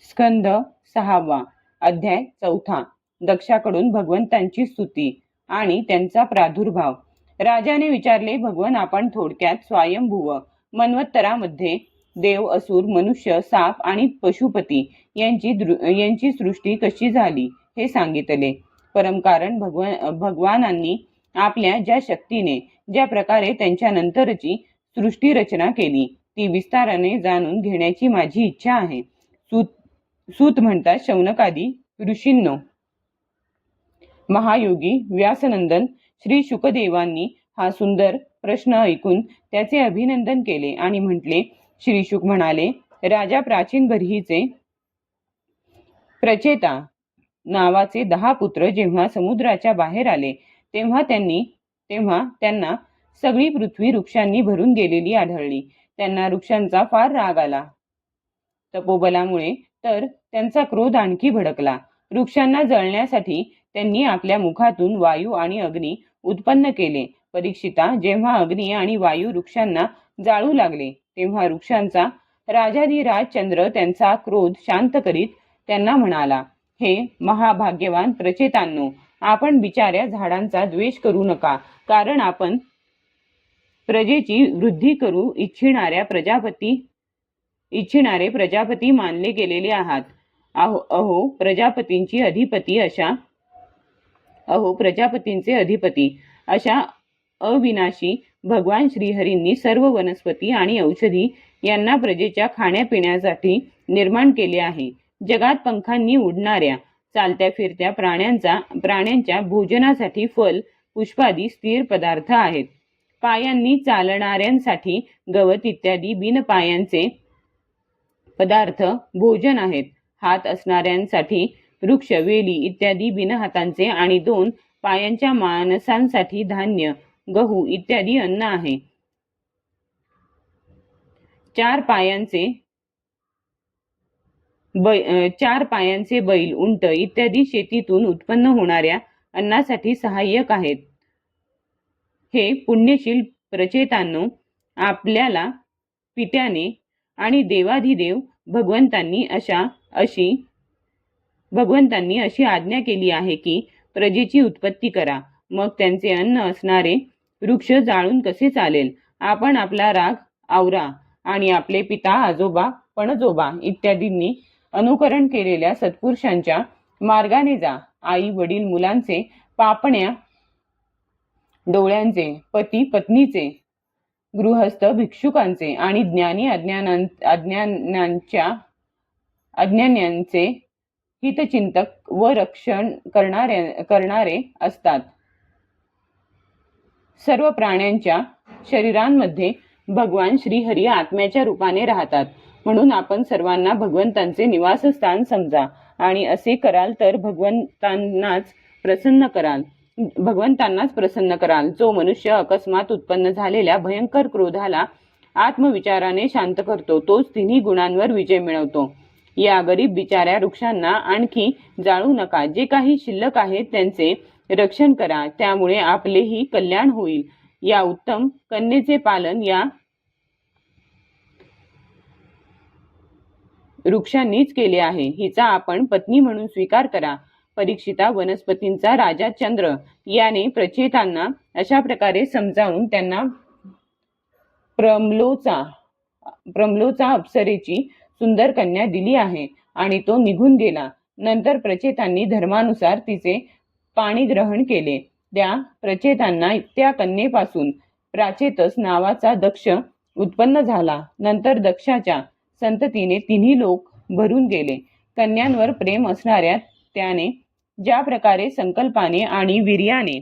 स्कंध 6वा अध्याय 4. दक्षाकडून भगवंतांची स्तुती आणि त्यांचा प्रादुर्भाव. राजाने विचारले, भगवन आपण थोडक्यात स्वयंभुव मन्वंतरामध्ये देव, असुर, मनुष्य, साप आणि पशुपती यांची सृष्टी कशी झाली हे सांगितले. परमकारण भगवानांनी आपल्या ज्या शक्तीने ज्या प्रकारे त्यांच्या नंतरची सृष्टी रचना केली ती विस्ताराने जाणून घेण्याची माझी इच्छा आहे. सूत म्हणतात, शौनकादी ऋषींनो, महायोगी व्यासनंदन श्री शुकदेवांनी हा सुंदर प्रश्न ऐकून त्याचे अभिनंदन केले आणि म्हटले. श्री शुक म्हणाले, राजा प्राचीन बर्हीचे प्रचेता नावाचे 10 पुत्र जेव्हा समुद्राच्या बाहेर आले तेव्हा त्यांना सगळी पृथ्वी वृक्षांनी भरून गेलेली आढळली. त्यांना वृक्षांचा फार राग आला. तपोबलामुळे तर त्यांचा क्रोध आणखी भडकला. वृक्षांना जळण्यासाठी त्यांनी आपल्या मुखातून वायू आणि अग्नी उत्पन्न केले. परीक्षिता, जेव्हा अग्नी आणि वायू वृक्षांना जाळू लागले तेव्हा वृक्षांचा राजाधिराज चंद्र त्यांचा क्रोध शांत करीत त्यांना म्हणाला, हे महाभाग्यवान प्रचेतांनो, आपण बिचाऱ्या झाडांचा द्वेष करू नका, कारण आपण प्रजेची वृद्धी करू इच्छिणारे प्रजापती मानले गेलेले आहात. अहो प्रजापतींचे अधिपती अशा अविनाशी भगवान श्रीहरींनी सर्व वनस्पती आणि औषधी यांना प्रजेच्या खाण्यापिण्यासाठी निर्माण केले आहे. जगात पंखांनी उडणाऱ्या चालत्या फिरत्या प्राण्यांच्या भोजनासाठी फल, पुष्पादी स्थिर पदार्थ आहेत. पायांनी चालणाऱ्यांसाठी गवत इत्यादी बिनपायांचे पदार्थ भोजन आहेत. हात असणाऱ्यांसाठी वृक्ष, वेली इत्यादी बिनहातांचे आणि 2 पायांच्या माणसांसाठी धान्य, गहू इत्यादी अन्न आहे. 4 पायांचे बैल, उंट इत्यादी शेतीतून उत्पन्न होणाऱ्या अन्नासाठी सहाय्यक आहेत. हे पुण्यशील प्रचेतांनो, आपल्याला पित्याने आणि देवाधिदेव भगवंतांनी अशी आज्ञा केली आहे की प्रजेची उत्पत्ती करा. मग त्यांचे अन्न असणारे वृक्ष जाळून कसे चालेल? आपण आपला राग आवरा आणि आपले पिता, आजोबा, पणजोबा इत्यादींनी अनुकरण केलेल्या सत्पुरुषांच्या मार्गाने जा. आई वडील मुलांचे, पापण्या डोळ्यांचे, पती पत्नीचे, गृहस्थ भिक्षुकांचे आणि ज्ञानी अज्ञान्यांचे हितचिंतक व रक्षण करणारे असतात. सर्व प्राण्यांच्या शरीरांमध्ये भगवान श्रीहरी आत्म्याच्या रूपाने राहतात. म्हणून आपण सर्वांना भगवंतांचे निवासस्थान समजा आणि असे कराल तर भगवंतांनाच प्रसन्न कराल. जो मनुष्य अकस्मात उत्पन्न झालेल्या भयंकर क्रोधाला आत्मविचाराने शांत करतो तोच तिन्ही गुणांवर विजय मिळवतो. या गरीब बिचाऱ्या वृक्षांना आणखी जाळू नका. जे काही शिल्लक आहेत त्यांचे रक्षण करा, त्यामुळे आपलेही कल्याण होईल. या उत्तम कन्येचे पालन या वृक्षांनीच केले आहे. हिचा आपण पत्नी म्हणून स्वीकार करा. परीक्षिता, वनस्पतींचा राजा चंद्र याने प्रचेतांना अशा प्रकारे समजावून त्यांना प्रम्लोचा अप्सरेची सुंदर कन्या दिली आहे आणि तो निघून गेला. नंतर प्रचेतांनी धर्मानुसार तिचे पाणी ग्रहण केले. त्या प्रचेतांना त्या कन्येपासून प्राचेतस नावाचा दक्ष उत्पन्न झाला. नंतर दक्षाच्या संततीने तिन्ही लोक भरून गेले. कन्यांवर प्रेम असणाऱ्या त्याने ज्या प्रकारे संकल्पाने आणि वीर्याने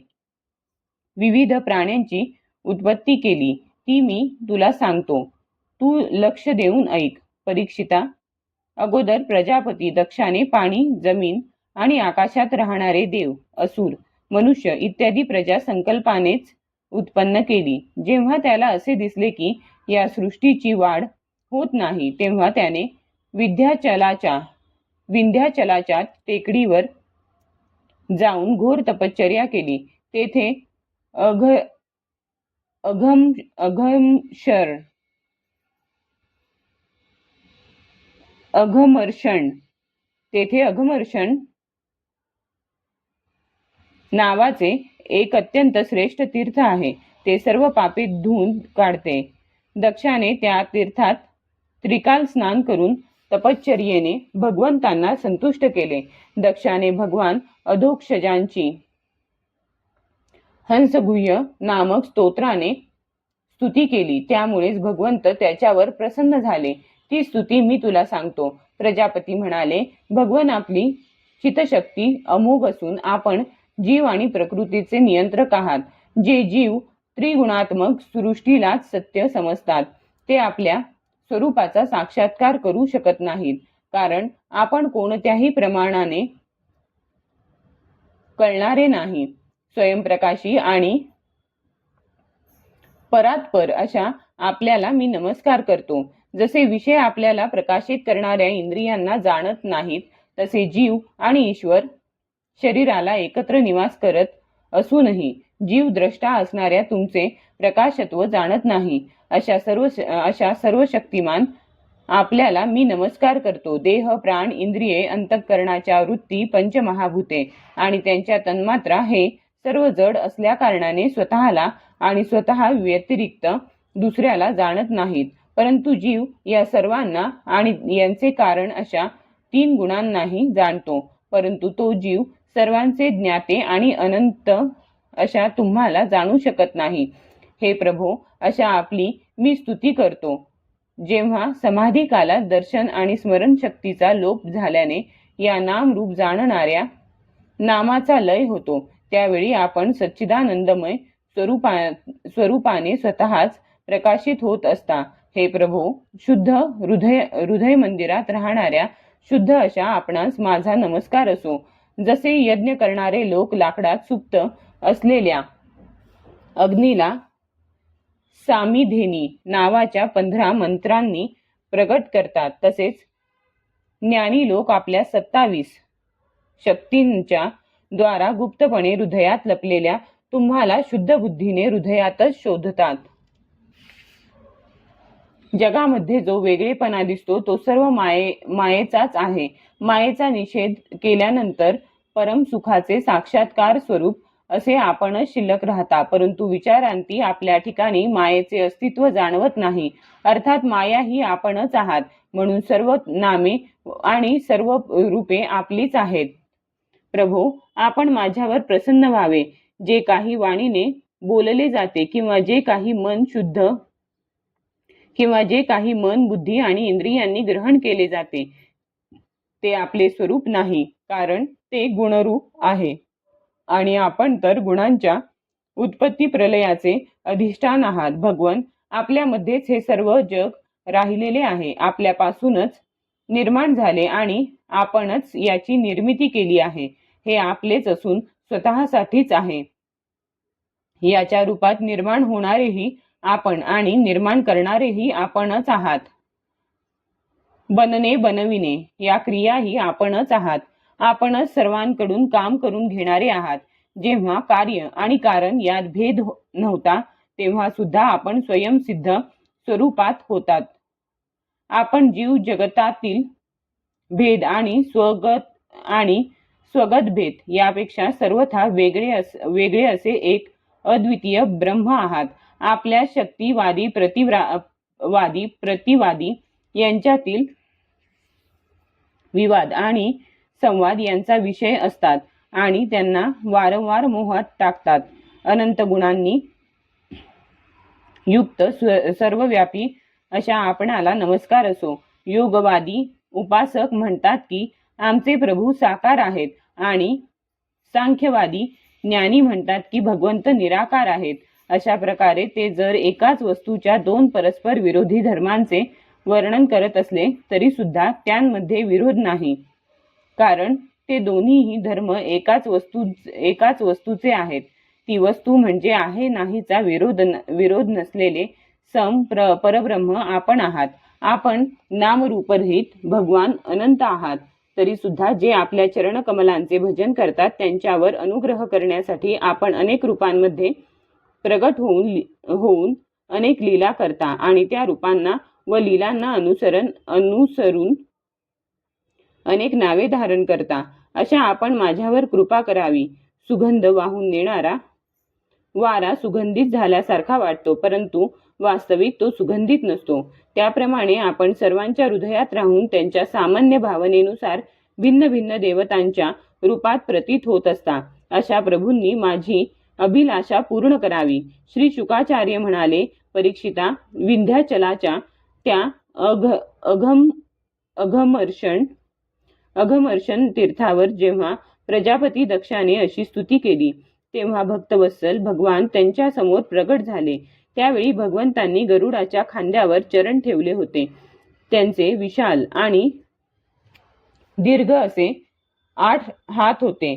विविध प्राण्यांची उत्पत्ती केली ती मी तुला सांगतो. तू लक्ष देऊन ऐक. परीक्षिता, अगोदर प्रजापती दक्षाने पाणी, जमीन आणि आकाशात राहणारे देव, असुर, मनुष्य इत्यादी प्रजा संकल्पानेच उत्पन्न केली. जेव्हा त्याला असे दिसले की या सृष्टीची वाढ होत नाही तेव्हा त्याने विंध्याचलाच्या टेकडीवर जाऊन घोर तपश्चर्या केली. तेथे अघमर्षण तेथे अघमर्षण नावाचे एक अत्यंत श्रेष्ठ तीर्थ आहे. ते सर्व पापे धुवून काढते. दक्षाने त्या तीर्थात त्रिकाल स्नान करून तपश्चर्येने भगवंतांना संतुष्ट केले. दक्षाने भगवान अधोक्षजांची हंसगुह्य नामक स्तोत्राने स्तुती केली. त्यामुळेच भगवंत त्याच्यावर प्रसन्न झाले. ती स्तुती मी तुला सांगतो. प्रजापती म्हणाले, भगवान आपली चितशक्ती अमोघ असून आपण जीव आणि प्रकृतीचे नियंत्रक आहात. जे जीव त्रिगुणात्मक सृष्टीलाच सत्य समजतात ते आपल्या स्वरूपाचा साक्षात्कार करू शकत नाहीत, कारण आपण कोणत्याही प्रमाणाने कळणारे नाही. स्वयंप्रकाशी आणि परात्पर अशा आपल्याला मी नमस्कार करतो. जसे विषय आपल्याला प्रकाशित करणाऱ्या इंद्रियांना जाणत नाहीत, तसे जीव आणि ईश्वर शरीराला एकत्र निवास करत असूनही जीव द्रष्टा असणाऱ्या तुमचे प्रकाशत्व जाणत नाही. अशा सर्व शक्तिमान आपल्याला मी नमस्कार करतो. देह, प्राण, इंद्रिये, अंतःकरणाच्या वृत्ती, पंचमहाभूते आणि त्यांच्या तन्मात्रा हे सर्व जड असल्या कारणाने स्वतःला आणि स्वतः व्यतिरिक्त दुसऱ्याला जाणत नाहीत. परंतु जीव या सर्वांना आणि यांचे कारण अशा 3 गुणांनाही जाणतो. परंतु तो जीव सर्वांचे ज्ञाते आणि अनंत अशा तुम्हाला जाणू शकत नाही. हे प्रभो, अशा आपली मी स्तुती करतो. जेव्हा समाधी कालात दर्शन आणि स्मरण शक्तीचा लोप झाल्याने या नामरूप जाणणाऱ्या नामाचा लय होतो, त्यावेळी आपण सच्चिदानंदमय स्वरूपाने स्वतःच प्रकाशित होत असता. हे प्रभो, शुद्ध हृदय मंदिरात राहणाऱ्या शुद्ध अशा आपणास माझा नमस्कार असो. जसे यज्ञ करणारे लोक लाकडात सुप्त असलेल्या अग्नीला सामिधेनी नावाच्या 15 मंत्रांनी प्रगट करतात, तसेच ज्ञानी लोक आपल्या 27 शक्तींच्या द्वारा गुप्तपणे हृदयात लपलेल्या तुम्हाला शुद्ध बुद्धीने हृदयातच शोधतात. जगामध्ये जो वेगळेपणा दिसतो तो सर्व मायेचाच आहे. मायेचा निषेध केल्यानंतर परम सुखाचे साक्षात्कार स्वरूप असे आपणच शिल्लक राहता. परंतु विचारांती आपल्या ठिकाणी मायेचे अस्तित्व जाणवत नाही. अर्थात माया ही आपणच आहात, म्हणून सर्व नामे आणि सर्व रूपे आपलीच आहेत. प्रभो, आपण माझ्यावर प्रसन्न व्हावे. जे काही वाणीने बोलले जाते किंवा जे काही मन, बुद्धी आणि इंद्रियांनी ग्रहण केले जाते ते आपले स्वरूप नाही, कारण ते गुणरूप आहे आणि आपण तर गुणांच्या उत्पत्ती प्रलयाचे अधिष्ठान आहात. भगवन, आपल्यामध्येच हे सर्व जग राहिलेले आहे. आपल्यापासूनच निर्माण झाले आणि आपणच याची निर्मिती केली आहे. हे आपलेच असून स्वतःसाठीच आहे. याच्या रूपात निर्माण होणारेही आपण आणि निर्माण करणारेही आपणच आहात. बनणे, बनविणे या क्रियाही आपणच आहात. आपणच सर्वांकडून काम करून घेणारे आहात. जेव्हा कार्य आणि कारण यात भेद नव्हता, तेव्हा सुद्धा आपण स्वयंसिद्ध स्वरूपात होतात. आपण जीव जगतातील भेद आणि स्वगत भेद यापेक्षा सर्वथा वेगळे असे एक अद्वितीय ब्रह्म आहात. आपल्या शक्तिवादी प्रतिवादी यांच्यातील विवाद आणि संवाद यांचा विषय असतात आणि त्यांना वारंवार मोहात टाकतात. अनंत गुणांनी युक्त सर्वव्यापी अशा आपणाला नमस्कार असो. योगवादी उपासक म्हणतात की आमचे प्रभू साकार आहेत आणि सांख्यवादी ज्ञानी म्हणतात की भगवंत निराकार आहेत. अशा प्रकारे ते जर एकाच वस्तूच्या 2 परस्पर विरोधी धर्मांचे वर्णन करत असले तरी सुद्धा त्यांमध्ये विरोध नाही, कारण ते दोन्हीही धर्म एकाच वस्तूचे आहेत. ती वस्तू म्हणजे आहे नाहीचा विरोध नसलेले परब्रह्म आपण आहात. आपण नामरूपरहित भगवान अनंत आहात. तरी सुद्धा जे आपल्या चरणकमलांचे भजन करतात त्यांच्यावर अनुग्रह करण्यासाठी आपण अनेक रूपांमध्ये प्रगट होऊन अनेक लीला करता आणि त्या रूपांना व लीलांना अनुसरून अनेक नावे धारण करता, अशा आपण माझ्यावर कृपा करावी. सुगंध वाहून नेणारा वारा सुगंधित झाल्यासारखा वाटतो, परंतु वास्तविक तो सुगंधित नसतो. त्याप्रमाणे आपण सर्वांच्या हृदयात राहून त्यांच्या सामान्य भावनेनुसार भिन्न भिन्न देवतांच्या रूपात प्रतीत होत असता. अशा प्रभूंनी माझी अभिलाषा पूर्ण करावी. श्री शुकाचार्य म्हणाले, परीक्षिता, विंध्याचलाच्या त्या अघमर्षण तीर्थावर जेव्हा प्रजापती दक्षाने अशी स्तुती केली, तेव्हा भक्तवत्सल भगवान त्यांच्या समोर प्रगट झाले. त्यावेळी भगवंतांनी गरुडाच्या खांद्यावर चरण ठेवले होते. त्यांचे विशाल आणि दीर्घ असे 8 हात होते.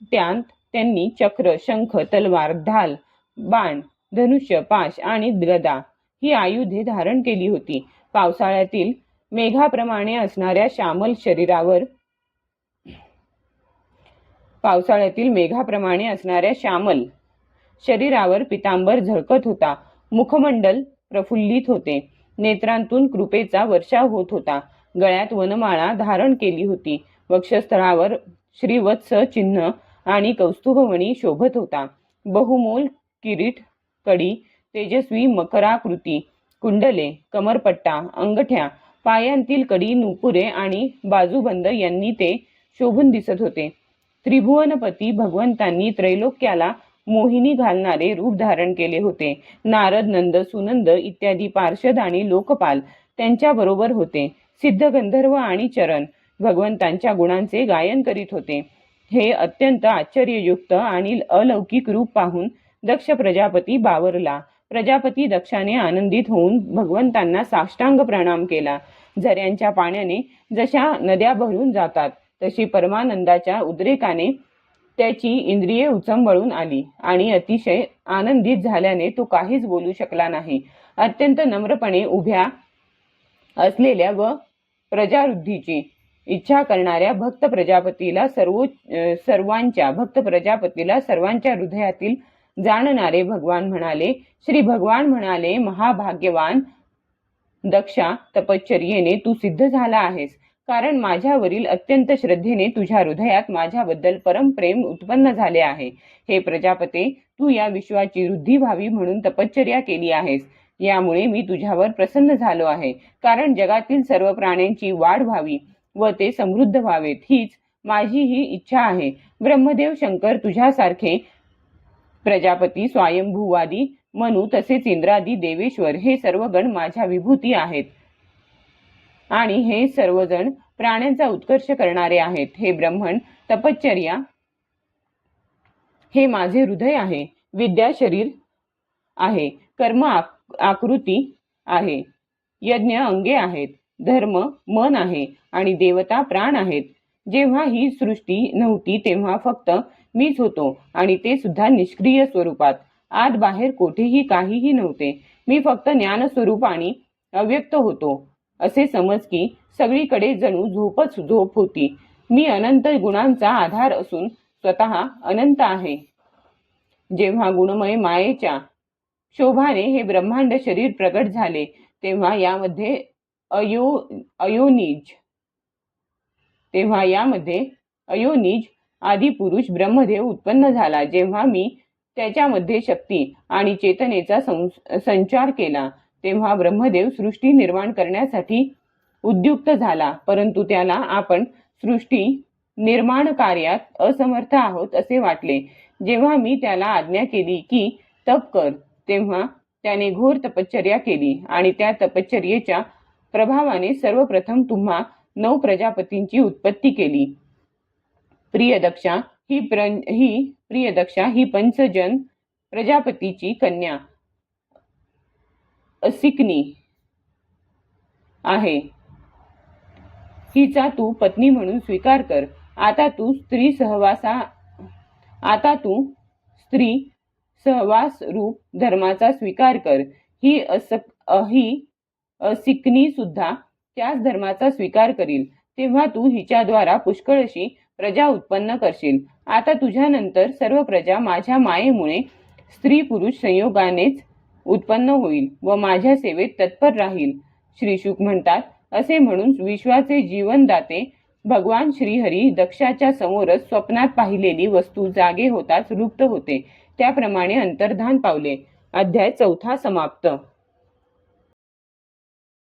त्यात त्यांनी चक्र, शंख, तलवार, ढाल, बाण, धनुष्य, पाश आणि गदा ही आयुधे धारण केली होती. पावसाळ्यातील मेघाप्रमाणे असणाऱ्या श्यामल शरीरावर पितांबर झळकत होता. मुखमंडल प्रफुल्लित होते. नेत्रांतून कृपेचा वर्षाव होत होता. गळ्यात वनमाळा धारण केली होती. वक्षस्थळावर श्रीवत्स चिन्ह आणि कौस्तुभमणी शोभत होता. बहुमोल किरीट, कडी, तेजस्वी मकराकृती, कुंडले, कमरपट्टा, अंगठ्या, पायांतील कडी, नुपुरे आणि बाजूबंद यांनी ते शोभून दिसत होते. त्रिभुवनपती भगवंतांनी त्रैलोक्याला मोहिनी घालणारे रूप धारण केले होते. नारद, नंद, सुनंद इत्यादी पार्षद आणि लोकपाल त्यांच्या बरोबर होते. सिद्ध, गंधर्व आणि चरण भगवंतांच्या गुणांचे गायन करीत होते. हे अत्यंत आश्चर्ययुक्त आणि अलौकिक रूप पाहून दक्ष प्रजापती बावरला. प्रजापती दक्षाने आनंदित होऊन भगवंतांना साष्टांग प्रणाम केला. झऱ्यांच्या पाण्याने जशा नद्या भरून जातात, तशी परमानंदाच्या उद्रेकाने त्याची इंद्रिये उचंबळून आली आणि अतिशय आनंदित झाल्याने तो काहीच बोलू शकला नाही. अत्यंत नम्रपणे उभ्या असलेल्या व प्रजावृद्धीची इच्छा करणाऱ्या भक्त प्रजापतीला सर्वांच्या हृदयातील जाणणारे भगवान म्हणाले, श्री भगवान म्हणाले, महाभाग्यवान दक्षा, तपश्चर्येने तू सिद्ध झाला आहेस. कारण माझ्यावरील अत्यंत श्रद्धेने तुझ्या हृदयात माझ्याबद्दल परम प्रेम उत्पन्न झाले आहे. हे प्रजापते, तू या विश्वाची वृद्धी व्हावी म्हणून तपश्चर्या केली आहेस. यामुळे मी तुझ्यावर प्रसन्न झालो आहे. कारण जगातील सर्व प्राण्यांची वाढ व्हावी व ते समृद्ध व्हावेत, हीच माझी ही इच्छा आहे. ब्रह्मदेव, शंकर, तुझ्यासारखे प्रजापती, स्वयंभूवादी मनु, तसेच इंद्रादी देवेश्वर हे सर्व गण माझ्या विभूती आहेत आणि हे सर्वजण प्राण्यांचा उत्कर्ष करणारे आहेत. हे ब्रह्मण, तपश्चर्या हे माझे हृदय आहे. विद्या शरीर आहे. कर्म आकृती आहे. यज्ञ अंगे आहेत. धर्म मन आहे आणि देवता प्राण आहेत. जेव्हा ही सृष्टी नव्हती तेव्हा फक्त मीच होतो आणि ते सुद्धा निष्क्रिय स्वरूपात. आत बाहेर कोठेही काहीही नव्हते. मी फक्त ज्ञानस्वरूप आणि अव्यक्त होतो. असे समज की सगळीकडे जणू झोपच झोप होती. मी अनंत गुणांचा आधार असून स्वतः अनंत आहे. जेव्हा गुणमय मायेच्या शोभाने हे ब्रह्मांड शरीर प्रगट झाले, तेव्हा यामध्ये अयोनिज आदिपुरुष ब्रह्मदेव उत्पन्न झाला. जेव्हा मी त्याच्यामध्ये शक्ती आणि चेतनेचा संचार केला, तेव्हा ब्रह्मदेव सृष्टी निर्माण करण्यासाठी उद्युक्त झाला. परंतु त्याला आपण सृष्टी निर्माण कार्यात असमर्थ आहोत असे वाटले. जेव्हा मी त्याला आज्ञा केली की तप कर, तेव्हा त्याने घोर तपश्चर्या केली आणि त्या तपश्चर्येच्या प्रभावाने सर्वप्रथम तुम्हा 9 प्रजापतींची उत्पत्ती केली. प्रिय दक्षा ही पंचजन प्रजापतीची कन्या असिकनी आहे. हिचा तू पत्नी म्हणून स्वीकार कर. आता तू स्त्री सहवास रूप धर्माचा स्वीकार कर. ही असिकनी सुद्धा त्याच धर्माचा स्वीकार करील. तेव्हा तू हिच्याद्वारा पुष्कळशी प्रजा उत्पन्न करशील. आता तुझ्यानंतर सर्व प्रजा माझ्या मायेमुळे स्त्री पुरुष संयोगानेच उत्पन्न होईल व माझ्या सेवेत तत्पर राहील. श्री शुक म्हणतात, असे म्हणून विश्वाचे जीवनदाते भगवान श्रीहरी दक्षाच्या समोरच स्वप्नात पाहिलेली वस्तू जागे होताच लुप्त होते. त्याप्रमाणे अंतर्धान पावले. अध्याय 4 समाप्त.